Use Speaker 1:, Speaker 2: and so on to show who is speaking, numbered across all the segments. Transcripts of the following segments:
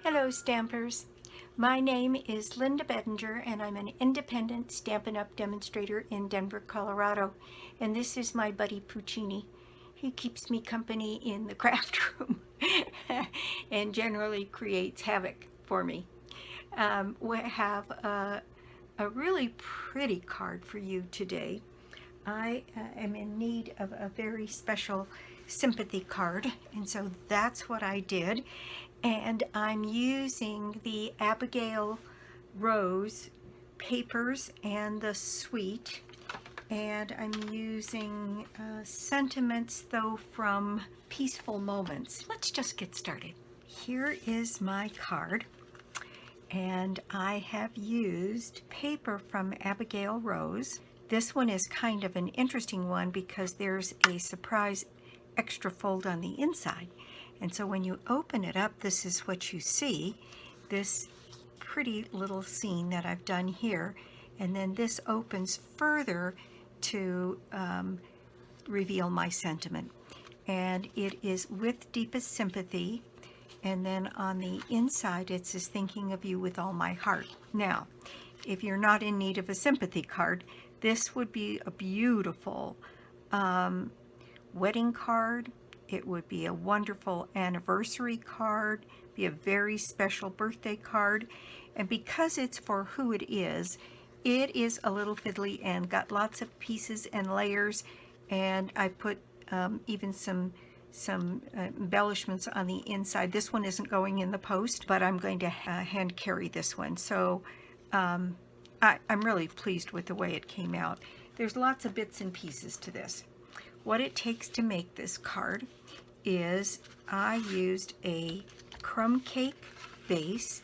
Speaker 1: Hello Stampers, my name is Linda Bedinger and I'm an independent Stampin' Up! Demonstrator in Denver, Colorado, and this is my buddy Puccini. He keeps me company in the craft room and generally creates havoc for me. We have a really pretty card for you today. I am in need of a very special sympathy card, and so that's what I did. And I'm using the Abigail Rose papers and the suite, and I'm using sentiments though from Peaceful Moments. Let's just get started. Here is my card, and I have used paper from Abigail Rose. This one is kind of an interesting one because there's a surprise extra fold on the inside. And so when you open it up, this is what you see, this pretty little scene that I've done here. And then this opens further to reveal my sentiment. And it is with deepest sympathy. And then on the inside, it says, thinking of you with all my heart. Now, if you're not in need of a sympathy card, this would be a beautiful wedding card. It would be a wonderful anniversary card, be a very special birthday card. And because it's for who it is a little fiddly and got lots of pieces and layers. And I put even some embellishments on the inside. This one isn't going in the post, but I'm going to hand carry this one. So I'm really pleased with the way it came out. There's lots of bits and pieces to this. What it takes to make this card is I used a Crumb Cake base,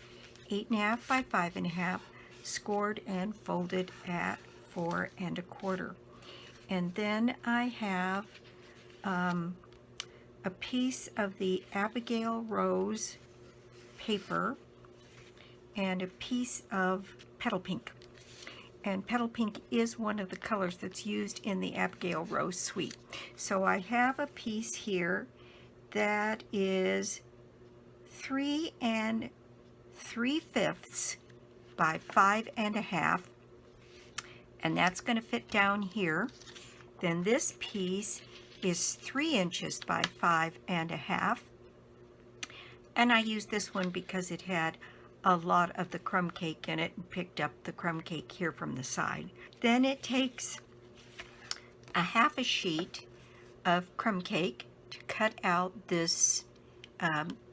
Speaker 1: 8.5 by 5.5, scored and folded at 4 1/4. And then I have a piece of the Abigail Rose paper and a piece of Petal Pink. And Petal Pink is one of the colors that's used in the Abigail Rose suite. So I have a piece here that is 3 3/5 by 5 1/2, and that's going to fit down here. Then this piece is 3 inches by 5 1/2, and I used this one because it had a lot of the crumb cake in it and picked up the crumb cake here from the side. Then it takes a half a sheet of crumb cake to cut out this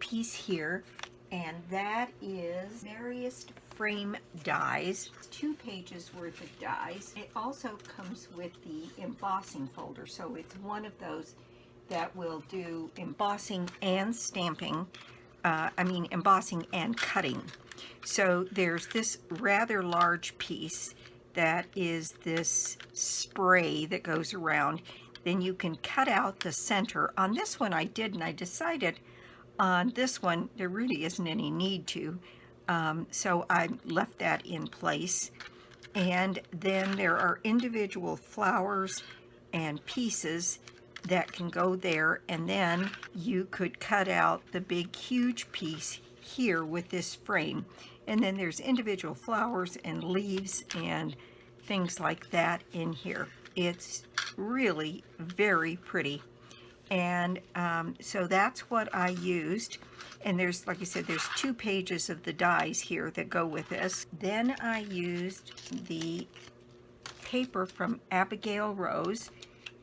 Speaker 1: piece here, and that is Merriest Frame dies, 2 pages worth of dies. It also comes with the embossing folder, so it's one of those that will do embossing and stamping. Embossing and cutting. So there's this rather large piece that is this spray that goes around. Then you can cut out the center. On this one I did, and I decided on this one there really isn't any need to. So I left that in place. And then there are individual flowers and pieces that can go there, and then you could cut out the big huge piece here with this frame, and then there's individual flowers and leaves and things like that in here. It's really very pretty, and so that's what I used. And there's, like I said, there's 2 pages of the dies here that go with this. Then I used the paper from Abigail Rose.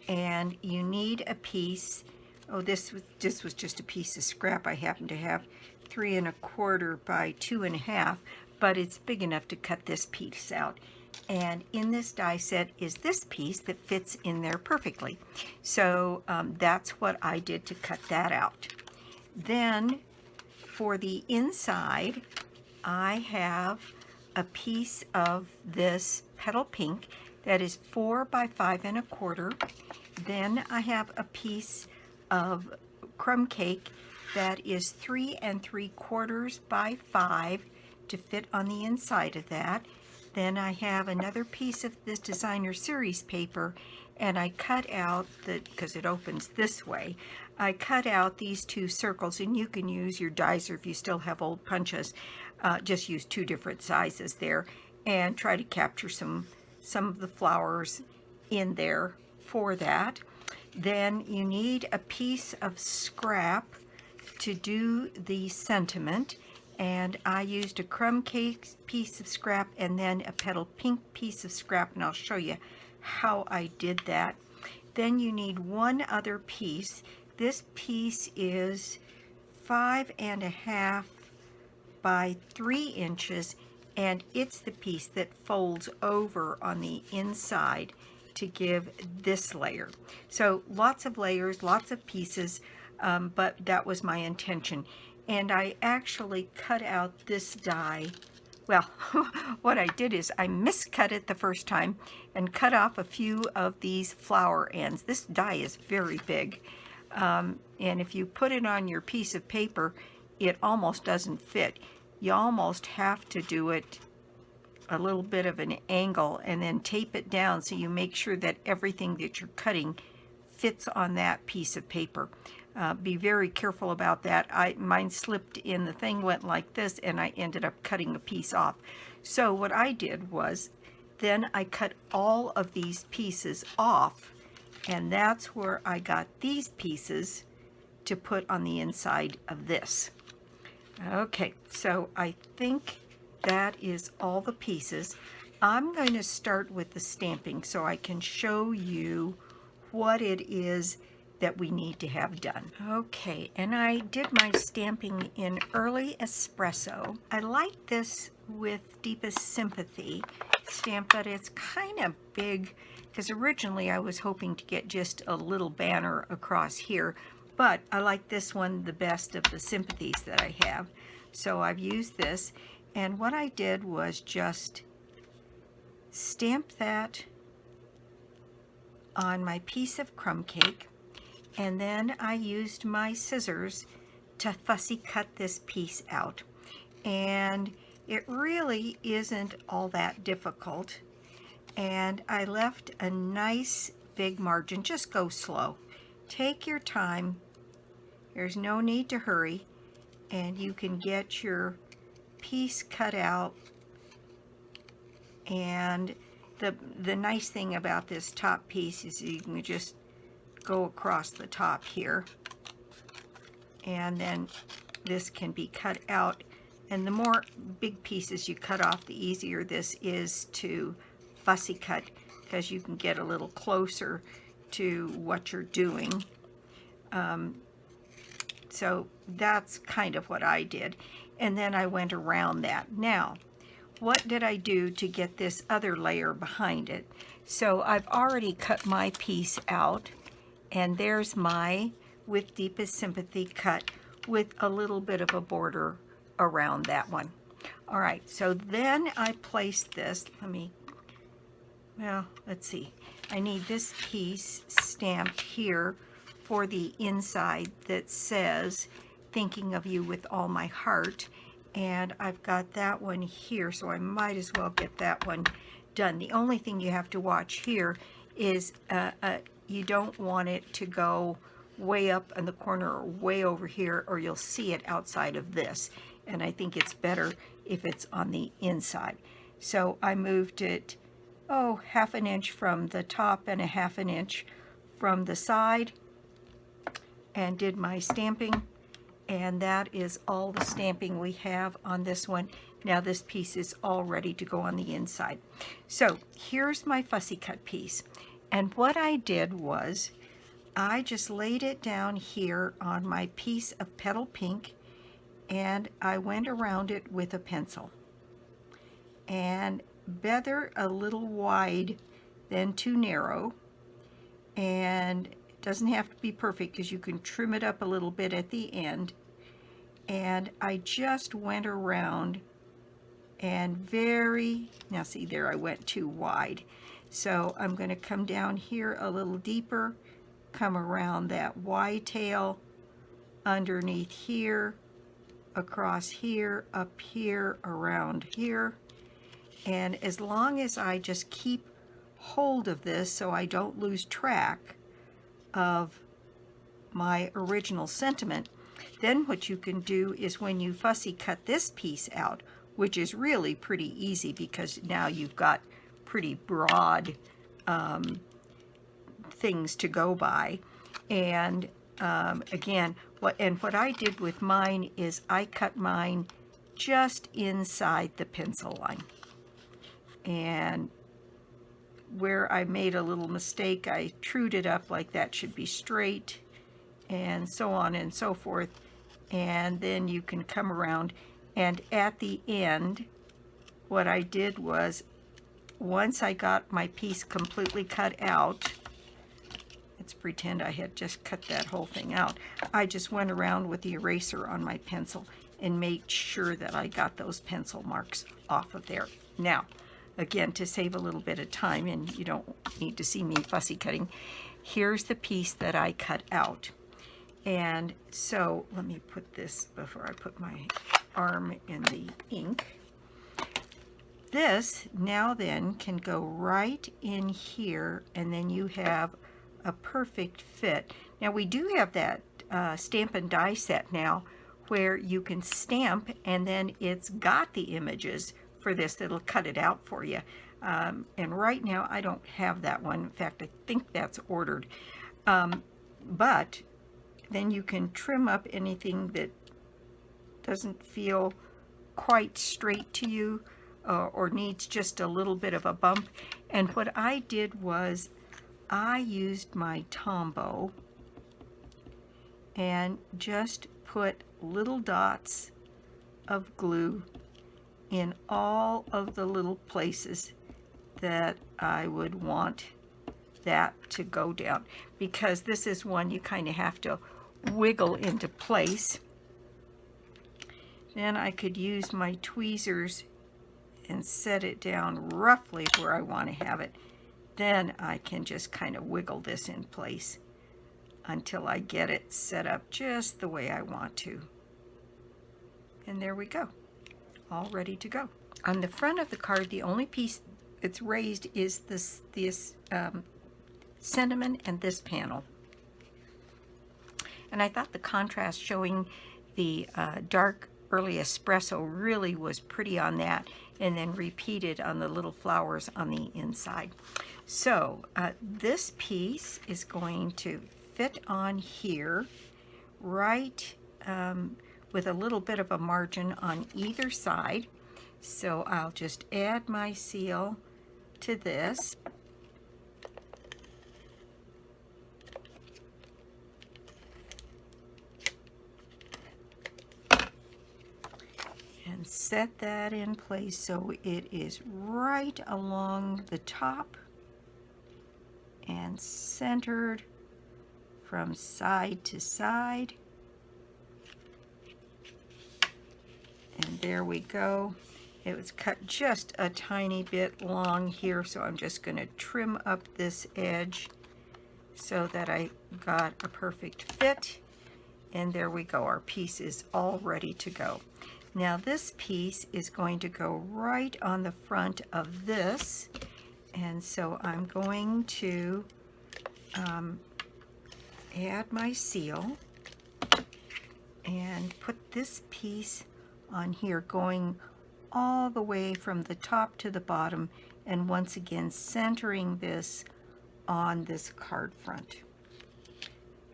Speaker 1: And you need a piece. Oh, this was just a piece of scrap. I happen to have 3 1/4 by 2 1/2, but it's big enough to cut this piece out. And in this die set is this piece that fits in there perfectly. So that's what I did to cut that out. Then for the inside, I have a piece of this Petal Pink that is 4 by 5 1/4. Then I have a piece of Crumb Cake that is 3 3/4 by 5 to fit on the inside of that. Then I have another piece of this designer series paper, and I cut out because it opens this way, I cut out these two circles, and you can use your dies, or if you still have old punches, just use two different sizes there and try to capture some of the flowers in there for that. Then you need a piece of scrap to do the sentiment, and I used a Crumb Cake piece of scrap and then a petal pink piece of scrap, and I'll show you how I did that. Then you need one other piece. This piece is 5.5 by 3 inches, and it's the piece that folds over on the inside to give this layer. So lots of layers, lots of pieces, but that was my intention. And I actually cut out this die. Well, what I did is I miscut it the first time and cut off a few of these flower ends. This die is very big, and if you put it on your piece of paper, it almost doesn't fit. You almost have to do it a little bit of an angle and then tape it down so you make sure that everything that you're cutting fits on that piece of paper. Be very careful about that. Mine slipped in, the thing went like this, and I ended up cutting a piece off. So what I did was then I cut all of these pieces off, and that's where I got these pieces to put on the inside of this. Okay, so I think that is all the pieces. I'm going to start with the stamping so I can show you what it is that we need to have done. Okay, and I did my stamping in early espresso. I like this with Deepest Sympathy stamp, but it's kind of big because originally I was hoping to get just a little banner across here, but I like this one the best of the sympathies that I have. So I've used this, and what I did was just stamp that on my piece of Crumb Cake, and then I used my scissors to fussy cut this piece out. And it really isn't all that difficult, and I left a nice big margin. Just go slow. Take your time. There's no need to hurry, and you can get your piece cut out. And the nice thing about this top piece is you can just go across the top here, and then this can be cut out, and the more big pieces you cut off, the easier this is to fussy cut, because you can get a little closer to what you're doing. So that's kind of what I did, and then I went around that. Now, what did I do to get this other layer behind it? So I've already cut my piece out, and there's my with Deepest Sympathy cut with a little bit of a border around that one. All right, so then I placed this, let's see. I need this piece stamped here for the inside that says, "Thinking of you with all my heart." And I've got that one here, so I might as well get that one done. The only thing you have to watch here is you don't want it to go way up in the corner or way over here, or you'll see it outside of this. And I think it's better if it's on the inside. So I moved it, 1/2 inch from the top and 1/2 inch from the side, and did my stamping. And that is all the stamping we have on this one. Now this piece is all ready to go on the inside. So here's my fussy cut piece. And what I did was I just laid it down here on my piece of petal pink, and I went around it with a pencil. And better a little wide than too narrow. And it doesn't have to be perfect because you can trim it up a little bit at the end. And I just went around and now see there, I went too wide. So I'm going to come down here a little deeper, come around that Y tail, underneath here, across here, up here, around here, And as long as I just keep hold of this so I don't lose track of my original sentiment, then what you can do is when you fussy cut this piece out, which is really pretty easy because now you've got pretty broad things to go by. And again, what I did with mine is I cut mine just inside the pencil line. And where I made a little mistake, I trued it up like that should be straight, and so on and so forth. And then you can come around, and at the end, what I did was, once I got my piece completely cut out, let's pretend I had just cut that whole thing out, I just went around with the eraser on my pencil and made sure that I got those pencil marks off of there. Now, again, to save a little bit of time, and you don't need to see me fussy cutting, here's the piece that I cut out. And so let me put this before I put my arm in the ink. This now then can go right in here, and then you have a perfect fit. Now we do have that Stampin' Die set now where you can stamp, and then it's got the images for this that'll cut it out for you. And right now I don't have that one. In fact, I think that's ordered. But then you can trim up anything that doesn't feel quite straight to you or needs just a little bit of a bump. And what I did was I used my Tombow and just put little dots of glue in all of the little places that I would want that to go down, because this is one you kind of have to wiggle into place. Then I could use my tweezers and set it down roughly where I want to have it. Then I can just kind of wiggle this in place until I get it set up just the way I want to. And there we go, all ready to go. On the front of the card, the only piece that's raised is this cinnamon and this panel. And I thought the contrast showing the dark early espresso really was pretty on that, and then repeated on the little flowers on the inside. So this piece is going to fit on here, right with a little bit of a margin on either side. So I'll just add my seal to this. And set that in place so it is right along the top and centered from side to side. And there we go. It was cut just a tiny bit long here, so I'm just going to trim up this edge so that I got a perfect fit. And there we go. Our piece is all ready to go. Now this piece is going to go right on the front of this, and so I'm going to add my seal and put this piece on here, going all the way from the top to the bottom, and once again centering this on this card front.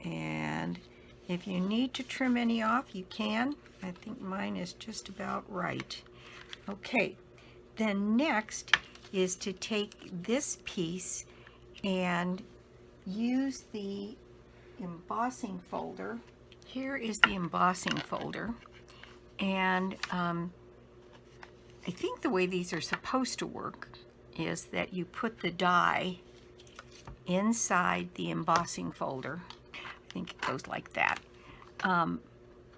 Speaker 1: And if you need to trim any off, you can. I think mine is just about right. Okay, then next is to take this piece and use the embossing folder. Here is the embossing folder, and I think the way these are supposed to work is that you put the die inside the embossing folder. I think it goes like that.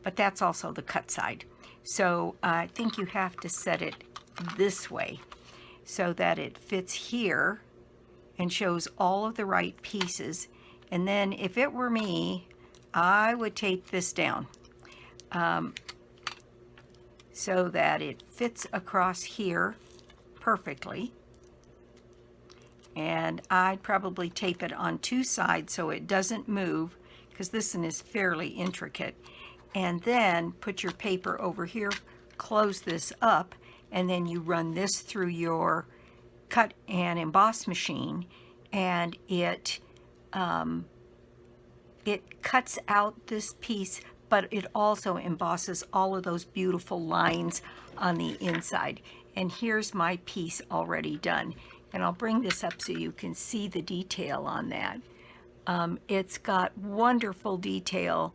Speaker 1: But that's also the cut side. So I think you have to set it this way so that it fits here and shows all of the right pieces. And then if it were me, I would tape this down so that it fits across here perfectly. And I'd probably tape it on two sides so it doesn't move, because this one is fairly intricate. And then put your paper over here, close this up, and then you run this through your cut and emboss machine, and it cuts out this piece, but it also embosses all of those beautiful lines on the inside. And here's my piece already done. And I'll bring this up so you can see the detail on that. It's got wonderful detail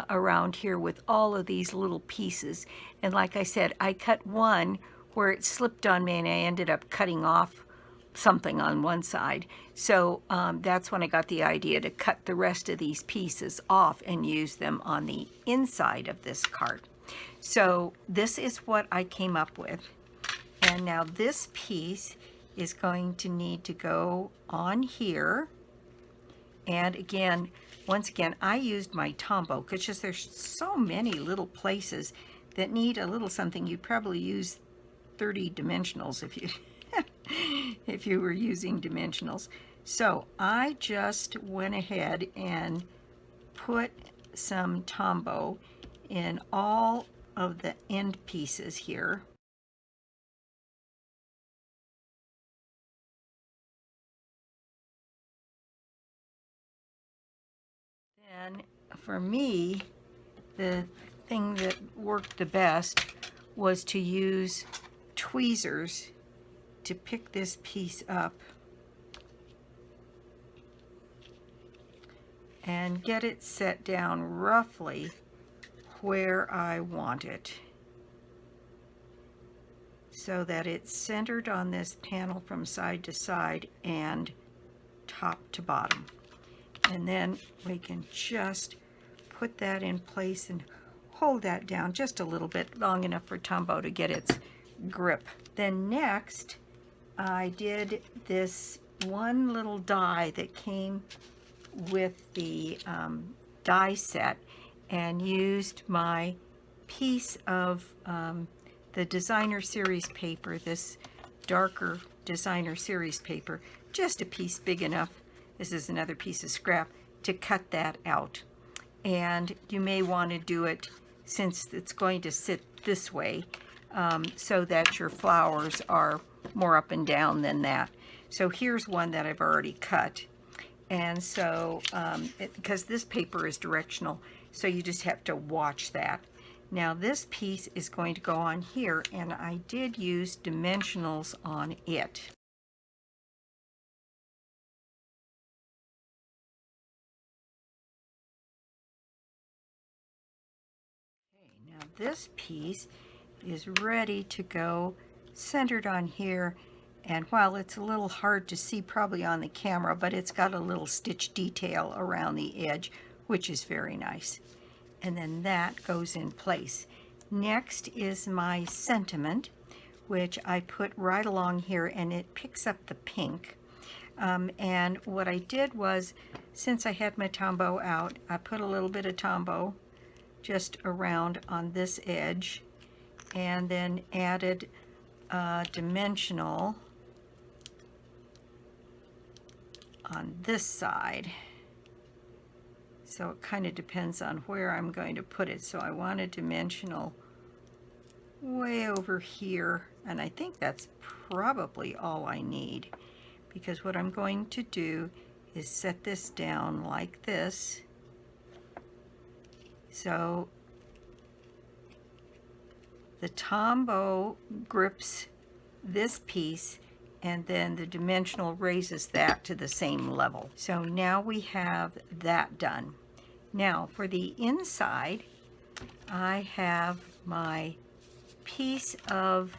Speaker 1: around here with all of these little pieces. And like I said, I cut one where it slipped on me and I ended up cutting off something on one side. So that's when I got the idea to cut the rest of these pieces off and use them on the inside of this card. So this is what I came up with. And now this piece is going to need to go on here. And again, once again, I used my Tombow because just there's so many little places that need a little something. You'd probably use 30 dimensionals if you if you were using dimensionals. So I just went ahead and put some Tombow in all of the end pieces here. And for me, the thing that worked the best was to use tweezers to pick this piece up and get it set down roughly where I want it, so that it's centered on this panel from side to side and top to bottom. And then we can just put that in place and hold that down just a little bit, long enough for Tombow to get its grip. Then next, I did this one little die that came with the die set, and used my piece of the designer series paper, this darker designer series paper, just a piece big enough. This is another piece of scrap to cut that out. And you may want to do it, since it's going to sit this way, so that your flowers are more up and down than that. So here's one that I've already cut. And so, because this paper is directional, so you just have to watch that. Now this piece is going to go on here, and I did use dimensionals on it. Okay, now this piece is ready to go, centered on here. And while it's a little hard to see probably on the camera, but it's got a little stitch detail around the edge, which is very nice. And then that goes in place. Next is my sentiment, which I put right along here, and it picks up the pink. And what I did was, since I had my Tombow out, I put a little bit of Tombow just around on this edge, and then added dimensional on this side. So it kind of depends on where I'm going to put it. So I want a dimensional way over here, and I think that's probably all I need, because what I'm going to do is set this down like this. So the Tombow grips this piece, and then the dimensional raises that to the same level. So now we have that done. Now for the inside, I have my piece of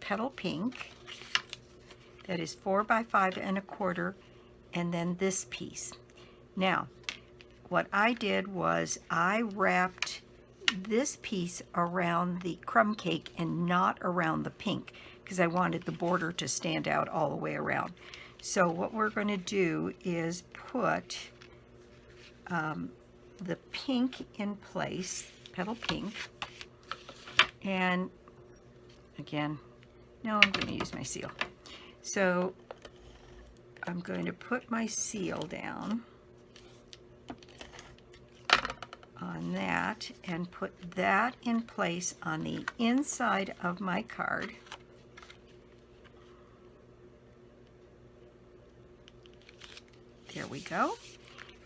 Speaker 1: petal pink that is 4 by 5 1/4, and then this piece. Now what I did was I wrapped this piece around the crumb cake and not around the pink, because I wanted the border to stand out all the way around. So what we're going to do is put the pink in place, petal pink, and again. No, I'm going to use my seal. So I'm going to put my seal down on that and put that in place on the inside of my card. There we go.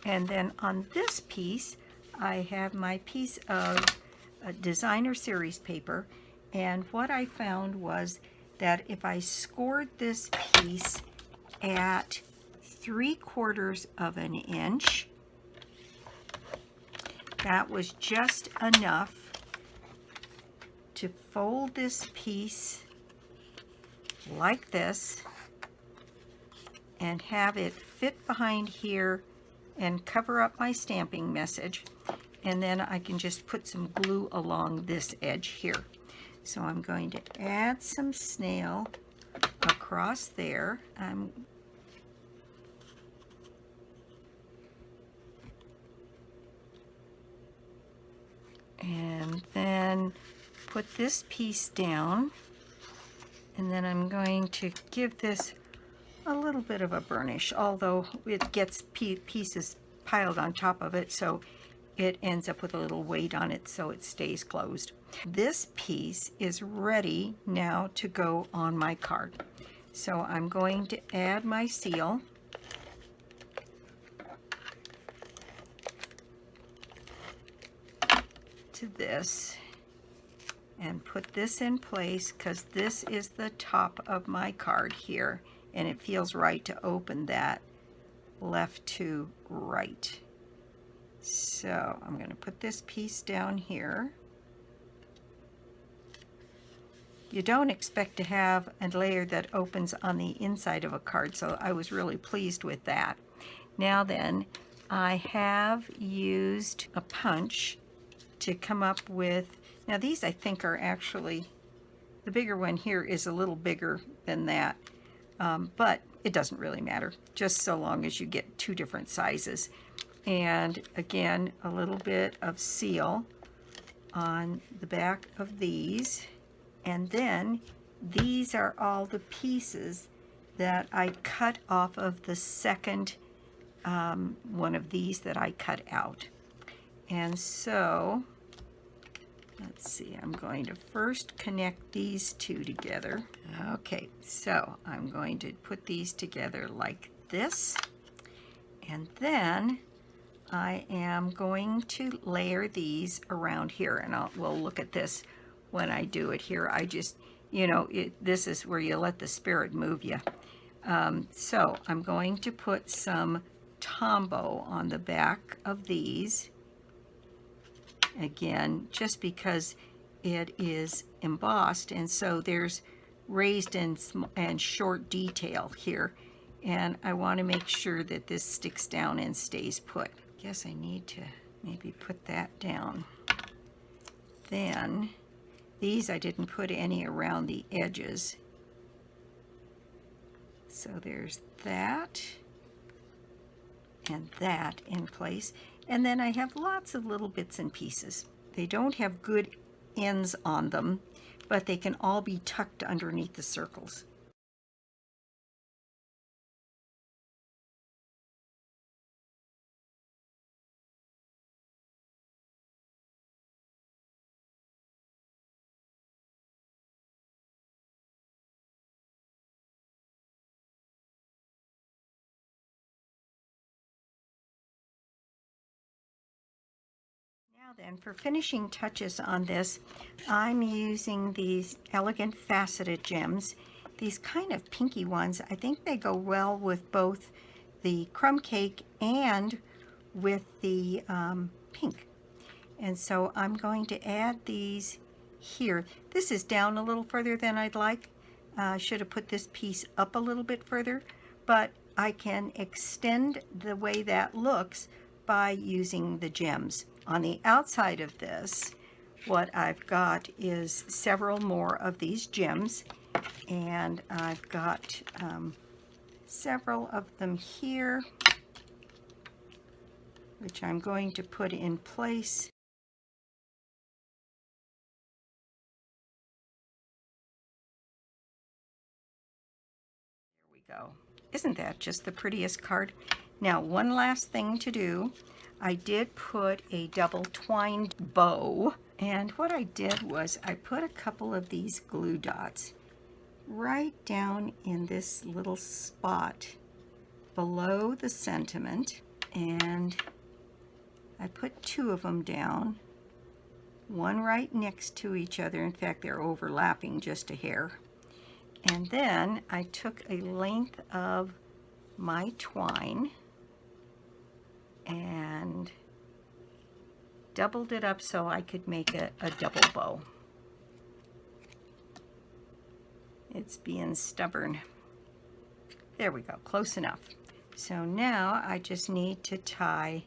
Speaker 1: And then on this piece, I have my piece of designer series paper, and what I found was that if I scored this piece at 3/4 of an inch, that was just enough to fold this piece like this and have it fit behind here and cover up my stamping message. And then I can just put some glue along this edge here. So I'm going to add some snail across there. And then put this piece down. And then I'm going to give this a little bit of a burnish, although it gets pieces piled on top of it, so it ends up with a little weight on it so it stays closed. This piece is ready now to go on my card. So I'm going to add my seal. To this and put this in place because this is the top of my card here, and it feels right to open that left to right. So I'm going to put this piece down here. You don't expect to have a layer that opens on the inside of a card, so I was really pleased with that. Now then, I have used a punch to come up with, now these I think are actually, the bigger one here is a little bigger than that, but it doesn't really matter, just so long as you get two different sizes. And again, a little bit of seal on the back of these. And then these are all the pieces that I cut off of the second one of these that I cut out. And so, let's see, I'm going to first connect these two together. Okay, so I'm going to put these together like this. And then I am going to layer these around here, and we'll look at this when I do it here. I just, you know, this is where you let the spirit move you. So I'm going to put some Tombow on the back of these. Again, just because it is embossed, and so there's raised and short detail here. And I want to make sure that this sticks down and stays put. Guess I need to maybe put that down. Then these I didn't put any around the edges. So there's that and that in place. And then I have lots of little bits and pieces. They don't have good ends on them, but they can all be tucked underneath the circles. Now then, for finishing touches on this, I'm using these elegant faceted gems. These kind of pinky ones, I think they go well with both the Crumb Cake and with the pink. And so I'm going to add these here. This is down a little further than I'd like. I should have put this piece up a little bit further, but I can extend the way that looks by using the gems. On the outside of this, what I've got is several more of these gems, and I've got several of them here, which I'm going to put in place. Isn't that just the prettiest card? Now, one last thing to do. I did put a double twined bow, and what I did was I put a couple of these glue dots right down in this little spot below the sentiment, and I put 2 of them down, one right next to each other. In fact, they're overlapping just a hair. And then I took a length of my twine and doubled it up so I could make a double bow. It's being stubborn. There we go, close enough. So now I just need to tie,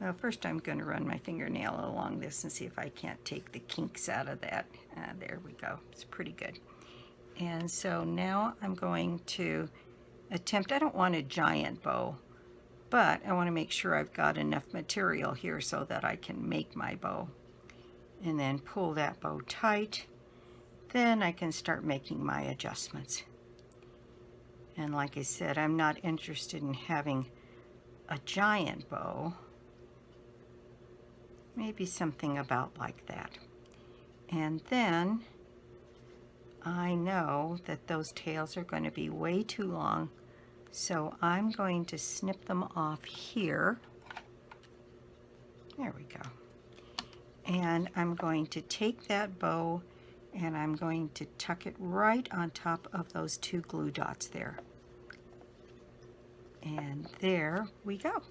Speaker 1: well, first I'm going to run my fingernail along this and see if I can't take the kinks out of that. There we go, it's pretty good. And so now I'm going to attempt, I don't want a giant bow, but I want to make sure I've got enough material here so that I can make my bow. And then pull that bow tight. Then I can start making my adjustments. And like I said, I'm not interested in having a giant bow. Maybe something about like that. And then I know that those tails are going to be way too long, so I'm going to snip them off here. There we go. And I'm going to take that bow and I'm going to tuck it right on top of those 2 glue dots there. And there we go.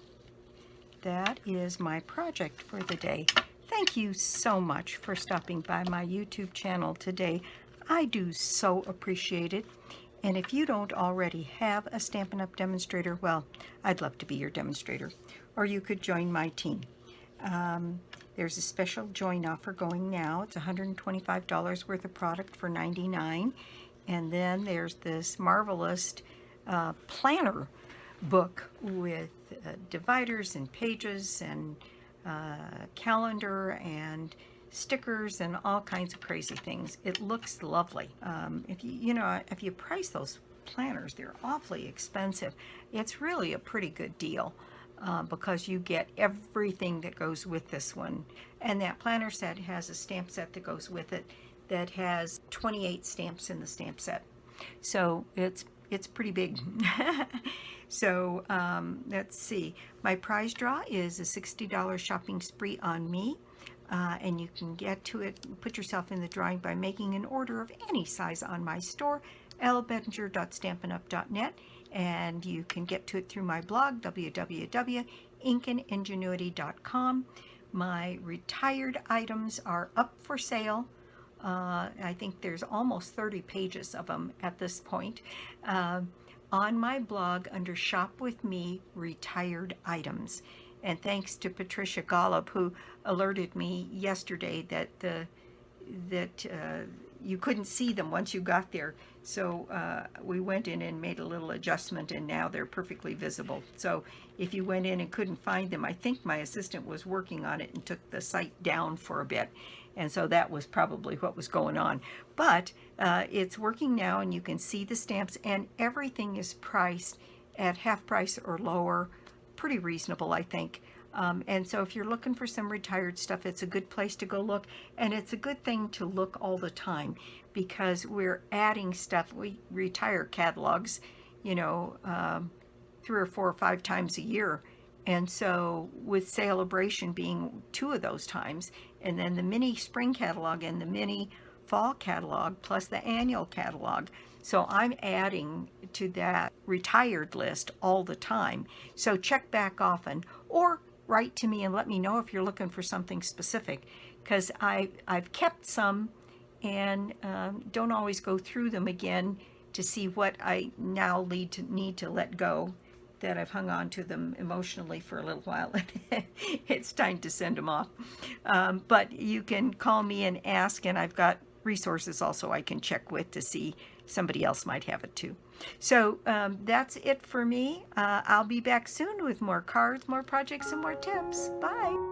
Speaker 1: That is my project for the day. Thank you so much for stopping by my YouTube channel today. I do so appreciate it. And if you don't already have a Stampin' Up! Demonstrator, well, I'd love to be your demonstrator. Or you could join my team. There's a special join offer going now. It's $125 worth of product for $99. And then there's this marvelous planner book with dividers and pages and calendar and stickers and all kinds of crazy things. It looks lovely. If you price those planners, they're awfully expensive. It's really a pretty good deal because you get everything that goes with this one. And that planner set has a stamp set that goes with it that has 28 stamps in the stamp set. So it's pretty big. So let's see. My prize draw is a $60 shopping spree on me. And you can get to it, put yourself in the drawing by making an order of any size on my store, lbedinger.stampinup.net, and you can get to it through my blog, www.ingenuity.com. My retired items are up for sale. I think there's almost 30 pages of them at this point. On my blog under Shop With Me, Retired Items. And thanks to Patricia Golub, who alerted me yesterday that you couldn't see them once you got there. So we went in and made a little adjustment, and now they're perfectly visible. So if you went in and couldn't find them, I think my assistant was working on it and took the site down for a bit. And so that was probably what was going on. But it's working now, and you can see the stamps, and everything is priced at half price or lower. Pretty reasonable, I think. And so if you're looking for some retired stuff, it's a good place to go look. And it's a good thing to look all the time because we're adding stuff. We retire catalogs, 3 or 4 or 5 times a year. And so with Celebration being 2 of those times, and then the mini spring catalog and the mini fall catalog, plus the annual catalog. So I'm adding to that retired list all the time. So check back often or write to me and let me know if you're looking for something specific, because I've kept some and don't always go through them again to see what I now need to let go, that I've hung on to them emotionally for a little while. It's time to send them off. But you can call me and ask, and I've got resources also I can check with to see somebody else might have it too. So that's it for me. I'll be back soon with more cards, more projects, and more tips. Bye.